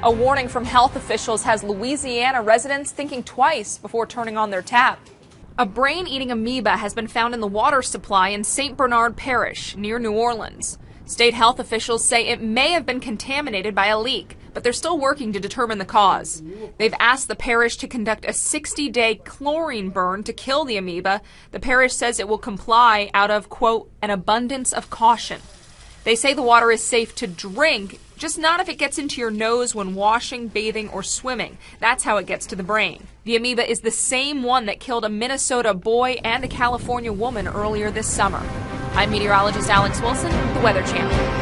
A warning from health officials has Louisiana residents thinking twice before turning on their tap. A brain-eating amoeba has been found in the water supply in St. Bernard Parish, near New Orleans. State health officials say it may have been contaminated by a leak, but they're still working to determine the cause. They've asked the parish to conduct a 60-day chlorine burn to kill the amoeba. The parish says it will comply out of, quote, an abundance of caution. They say the water is safe to drink, just not if it gets into your nose when washing, bathing, or swimming. That's how it gets to the brain. The amoeba is the same one that killed a Minnesota boy and a California woman earlier this summer. I'm meteorologist Alex Wilson, the Weather Channel.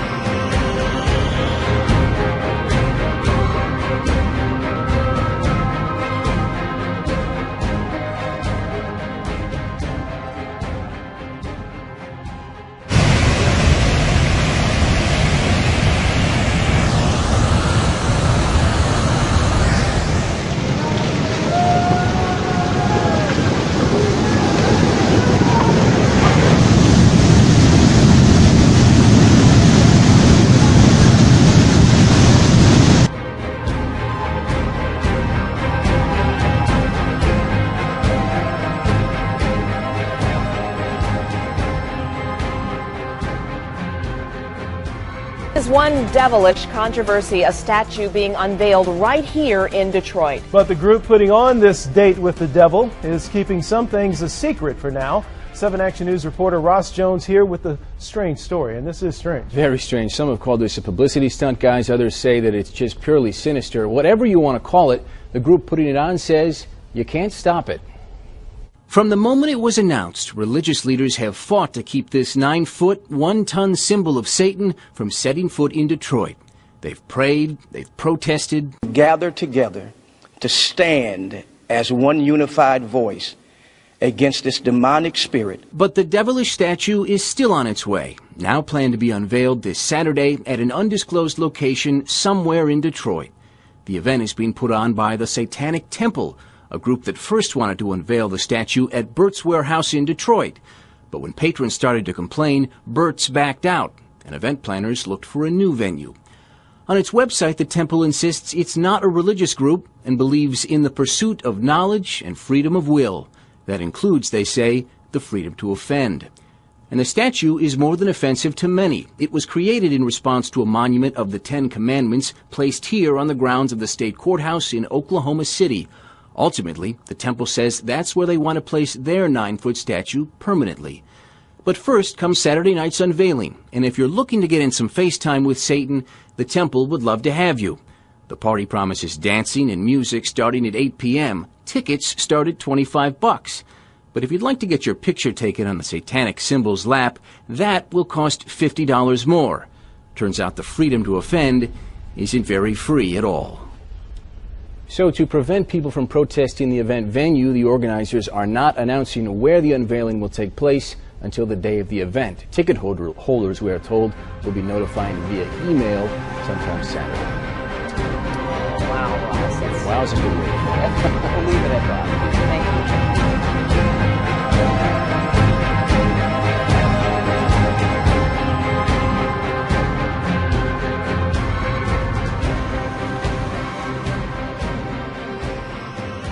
Is one devilish controversy, a statue being unveiled right here in Detroit. But the group putting on this date with the devil is keeping some things a secret for now. 7 Action News reporter Ross Jones here with the strange story, and this is strange. Very strange. Some have called this a publicity stunt, guys. Others say that it's just purely sinister. Whatever you want to call it, the group putting it on says you can't stop it. From the moment it was announced, religious leaders have fought to keep this 9-foot, 1-ton symbol of Satan from setting foot in Detroit. They've prayed, they've protested. Gathered together to stand as one unified voice against this demonic spirit. But the devilish statue is still on its way, now planned to be unveiled this Saturday at an undisclosed location somewhere in Detroit. The event is being put on by the Satanic Temple, a group that first wanted to unveil the statue at Burt's Warehouse in Detroit. But when patrons started to complain, Burt's backed out, and event planners looked for a new venue. On its website, the temple insists it's not a religious group and believes in the pursuit of knowledge and freedom of will. That includes, they say, the freedom to offend. And the statue is more than offensive to many. It was created in response to a monument of the 10 Commandments placed here on the grounds of the state courthouse in Oklahoma City. Ultimately, the temple says that's where they want to place their 9-foot statue permanently. But first comes Saturday night's unveiling, and if you're looking to get in some FaceTime with Satan, the temple would love to have you. The party promises dancing and music starting at 8 p.m. Tickets start at $25. But if you'd like to get your picture taken on the satanic symbol's lap, that will cost $50 more. Turns out the freedom to offend isn't very free at all. So to prevent people from protesting the event venue, the organizers are not announcing where the unveiling will take place until the day of the event. Ticket holders, we are told, will be notified via email sometime Saturday. Wow, Ross. Wow's a good word. We'll leave it at that. Thank you.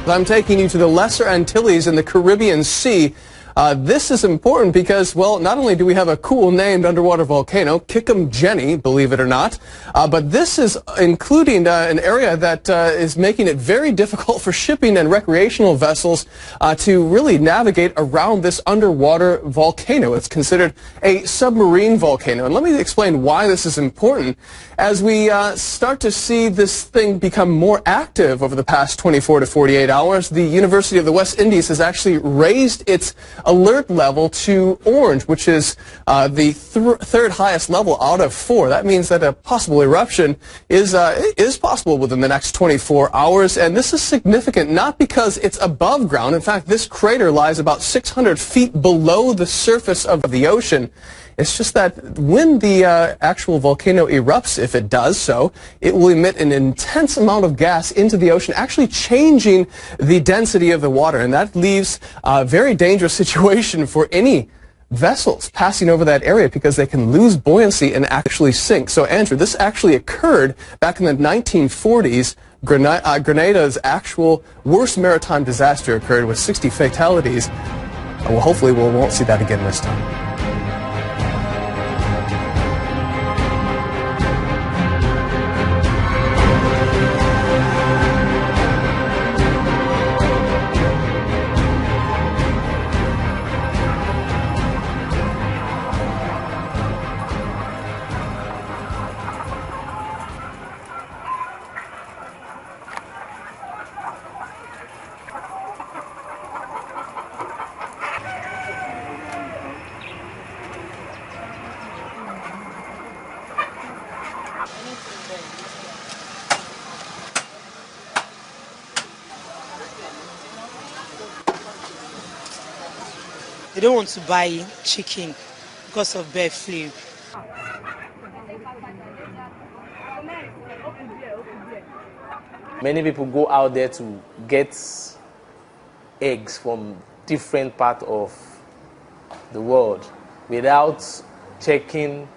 I'm taking you to the Lesser Antilles in the Caribbean Sea. This is important because, well, not only do we have a cool named underwater volcano, Kikum-Jenny, believe it or not, but this is including an area that is making it very difficult for shipping and recreational vessels to really navigate around this underwater volcano. It's considered a submarine volcano. And let me explain why this is important. As we start to see this thing become more active over the past 24 to 48 hours, the University of the West Indies has actually raised its alert level to orange, which is the third highest level out of 4. That means that a possible eruption is possible within the next 24 hours, and this is significant not because it's above ground. In fact, this crater lies about 600 feet below the surface of the ocean. It's just that when the actual volcano erupts, if it does so, it will emit an intense amount of gas into the ocean, actually changing the density of the water. And that leaves a very dangerous situation for any vessels passing over that area because they can lose buoyancy and actually sink. So, Andrew, this actually occurred back in the 1940s. Grenada's actual worst maritime disaster occurred with 60 fatalities. Well, hopefully we won't see that again this time. They don't want to buy chicken because of bird flu. Many people go out there to get eggs from different parts of the world without checking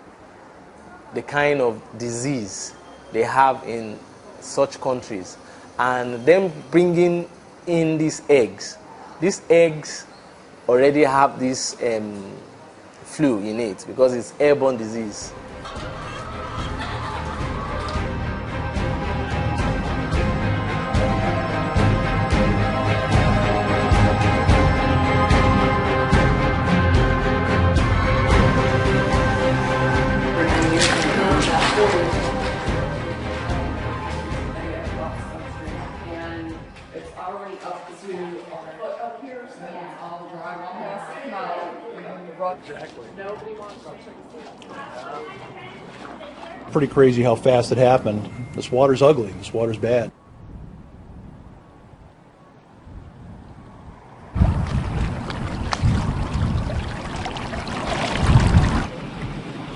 the kind of disease they have in such countries, and them bringing in these eggs already have this flu in it because it's airborne disease. Pretty crazy how fast it happened. This water's ugly. This water's bad.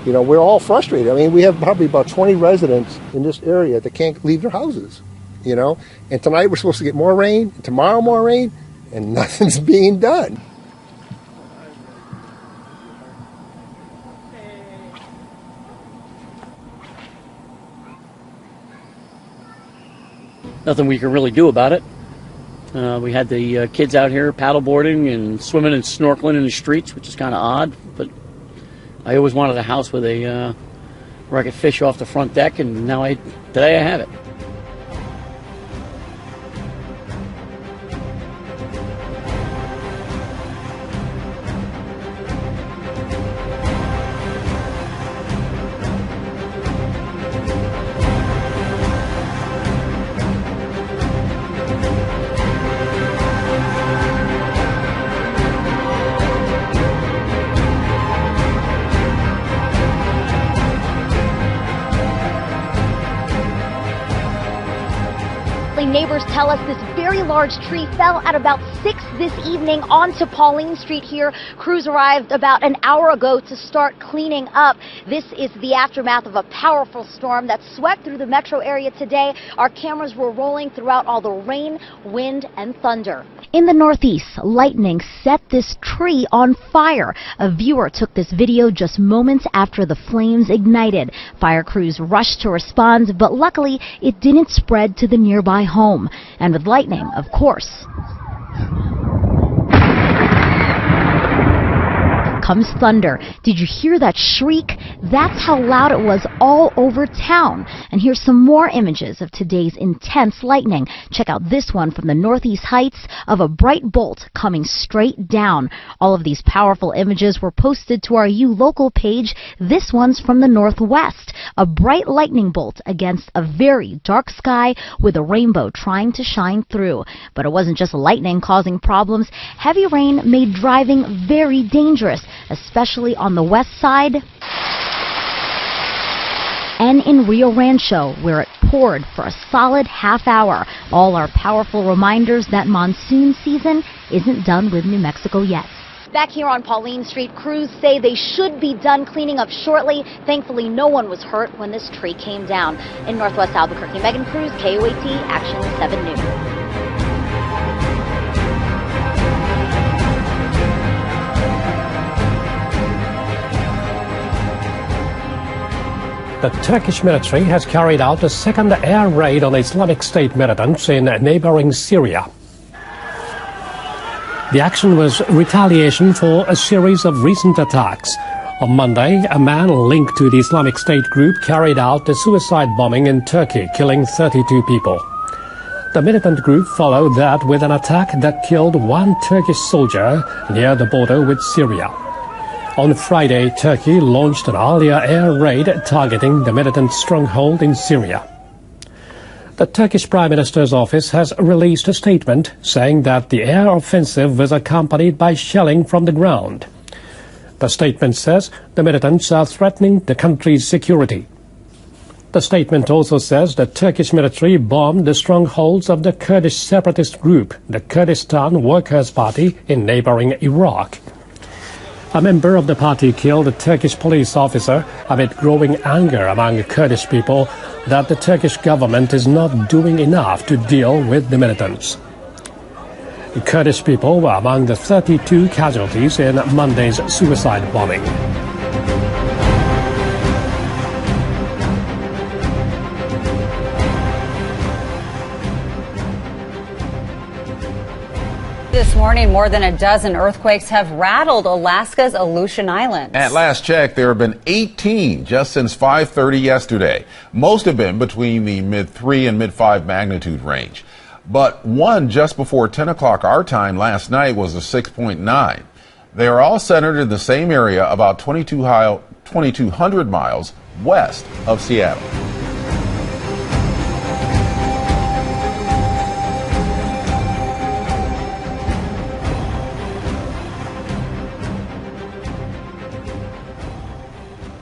You know, we're all frustrated. I mean, we have probably about 20 residents in this area that can't leave their houses, you know. And tonight we're supposed to get more rain, tomorrow more rain, and nothing's being done. Nothing we can really do about it. We had the kids out here paddleboarding and swimming and snorkeling in the streets, which is kind of odd, but I always wanted a house with where I could fish off the front deck, and today I have it. Neighbors tell us this very large tree fell at about 6 this evening onto Pauline Street here. Crews arrived about an hour ago to start cleaning up. This is the aftermath of a powerful storm that swept through the metro area today. Our cameras were rolling throughout all the rain, wind, and thunder. In the Northeast, lightning set this tree on fire. A viewer took this video just moments after the flames ignited. Fire crews rushed to respond, but luckily it didn't spread to the nearby home. And with lightning, of course, comes thunder. Did you hear that shriek? That's how loud it was all over town. And here's some more images of today's intense lightning. Check out this one from the Northeast Heights of a bright bolt coming straight down. All of these powerful images were posted to our U-Local page. This one's from the Northwest. A bright lightning bolt against a very dark sky with a rainbow trying to shine through. But it wasn't just lightning causing problems. Heavy rain made driving very dangerous, especially on the west side and in Rio Rancho, where it poured for a solid half hour. All are powerful reminders that monsoon season isn't done with New Mexico yet. Back here on Pauline Street, crews say they should be done cleaning up shortly. Thankfully, no one was hurt when this tree came down. In Northwest Albuquerque, Megan Cruz, KOAT, Action 7 News. the Turkish military has carried out a second air raid on Islamic State militants in neighboring Syria. The action was retaliation for a series of recent attacks. On Monday, a man linked to the Islamic State group carried out a suicide bombing in Turkey, killing 32 people. The militant group followed that with an attack that killed one Turkish soldier near the border with Syria. On Friday, Turkey launched an earlier air raid targeting the militant stronghold in Syria. The Turkish Prime Minister's office has released a statement saying that the air offensive was accompanied by shelling from the ground. The statement says the militants are threatening the country's security. The statement also says the Turkish military bombed the strongholds of the Kurdish separatist group, the Kurdistan Workers' Party, in neighboring Iraq. A member of the party killed a Turkish police officer amid growing anger among Kurdish people that the Turkish government is not doing enough to deal with the militants. The Kurdish people were among the 32 casualties in Monday's suicide bombing. This morning, more than a dozen earthquakes have rattled Alaska's Aleutian Islands. At last check, there have been 18 just since 5:30 yesterday. Most have been between the mid-3 and mid-5 magnitude range. But one just before 10 o'clock our time last night was a 6.9. They are all centered in the same area about 2,200 miles west of Seattle.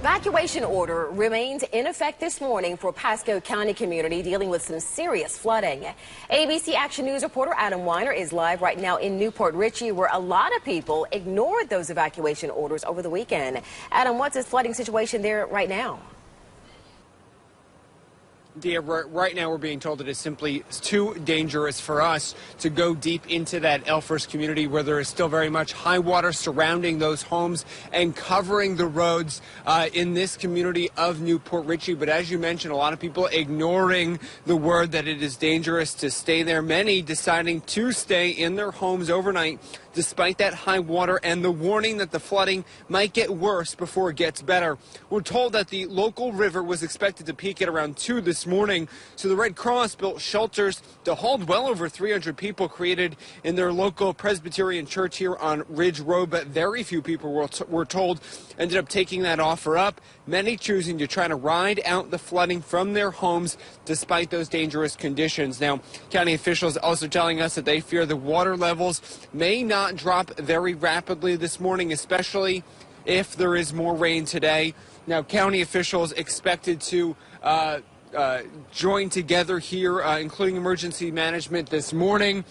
Evacuation order remains in effect this morning for Pasco County community dealing with some serious flooding. ABC Action News reporter Adam Weiner is live right now in Newport Richey, where a lot of people ignored those evacuation orders over the weekend. Adam, what's the flooding situation there right now? Dia, right now we're being told it is simply too dangerous for us to go deep into that Elfers community where there is still very much high water surrounding those homes and covering the roads in this community of Newport Richey. But as you mentioned, a lot of people ignoring the word that it is dangerous to stay there. Many deciding to stay in their homes overnight despite that high water and the warning that the flooding might get worse before it gets better. We're told that the local river was expected to peak at around 2 this morning, so the Red Cross built shelters to hold well over 300 people created in their local Presbyterian church here on Ridge Road, but very few people were told ended up taking that offer up, many choosing to try to ride out the flooding from their homes despite those dangerous conditions. Now, county officials also telling us that they fear the water levels may not drop very rapidly this morning, especially if there is more rain today. Now, county officials expected to join together here, including emergency management this morning.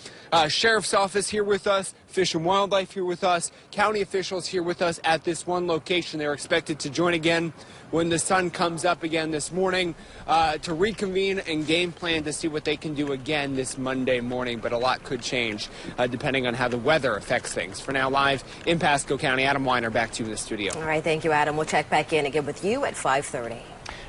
Sheriff's office here with us, Fish and Wildlife here with us, county officials here with us at this one location. They're expected to join again when the sun comes up again this morning to reconvene and game plan to see what they can do again this Monday morning. But a lot could change depending on how the weather affects things. For now, live in Pasco County, Adam Weiner, back to you in the studio. All right, thank you, Adam. We'll check back in again with you at 5:30.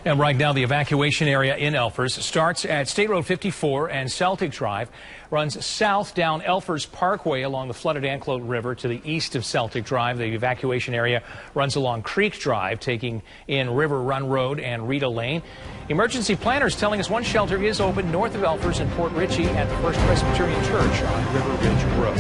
And right now, the evacuation area in Elfers starts at State Road 54 and Celtic Drive, runs south down Elfers Parkway along the flooded Anclote River to the east of Celtic Drive. The evacuation area runs along Creek Drive, taking in River Run Road and Rita Lane. Emergency planners telling us one shelter is open north of Elfers in Port Richey at the First Presbyterian Church on River Ridge Road.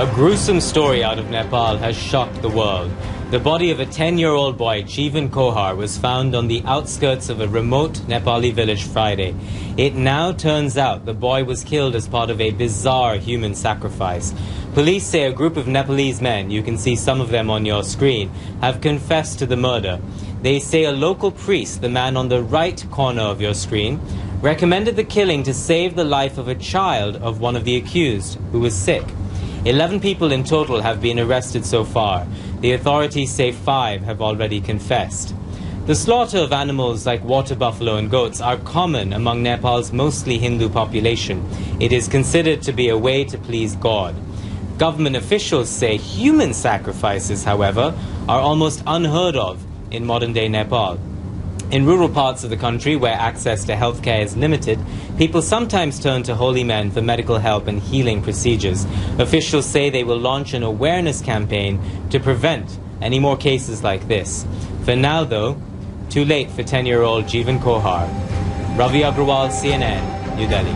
A gruesome story out of Nepal has shocked the world. The body of a 10-year-old boy, Jeevan Kohar, was found on the outskirts of a remote Nepali village Friday. It now turns out the boy was killed as part of a bizarre human sacrifice. Police say a group of Nepalese men, you can see some of them on your screen, have confessed to the murder. They say a local priest, the man on the right corner of your screen, recommended the killing to save the life of a child of one of the accused, who was sick. 11 people in total have been arrested so far. The authorities say 5 have already confessed. The slaughter of animals like water buffalo and goats are common among Nepal's mostly Hindu population. It is considered to be a way to please God. Government officials say human sacrifices, however, are almost unheard of in modern-day Nepal. In rural parts of the country where access to healthcare is limited, people sometimes turn to holy men for medical help and healing procedures. Officials say they will launch an awareness campaign to prevent any more cases like this. For now, though, too late for 10-year-old Jeevan Kohar. Ravi Agrawal, CNN, New Delhi.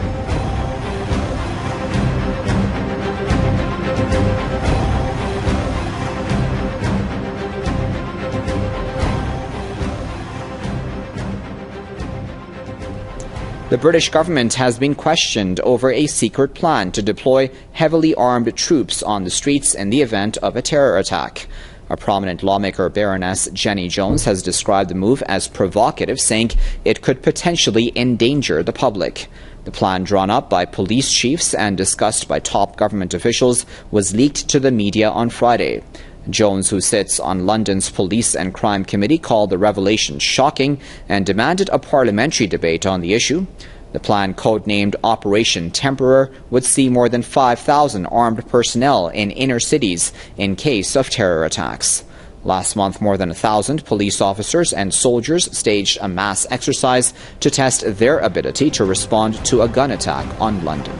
The British government has been questioned over a secret plan to deploy heavily armed troops on the streets in the event of a terror attack. A prominent lawmaker, Baroness Jenny Jones, has described the move as provocative, saying it could potentially endanger the public. The plan, drawn up by police chiefs and discussed by top government officials, was leaked to the media on Friday. Jones, who sits on London's Police and Crime Committee, called the revelation shocking and demanded a parliamentary debate on the issue. The plan, codenamed Operation Temperer, would see more than 5,000 armed personnel in inner cities in case of terror attacks. Last month, more than 1,000 police officers and soldiers staged a mass exercise to test their ability to respond to a gun attack on London.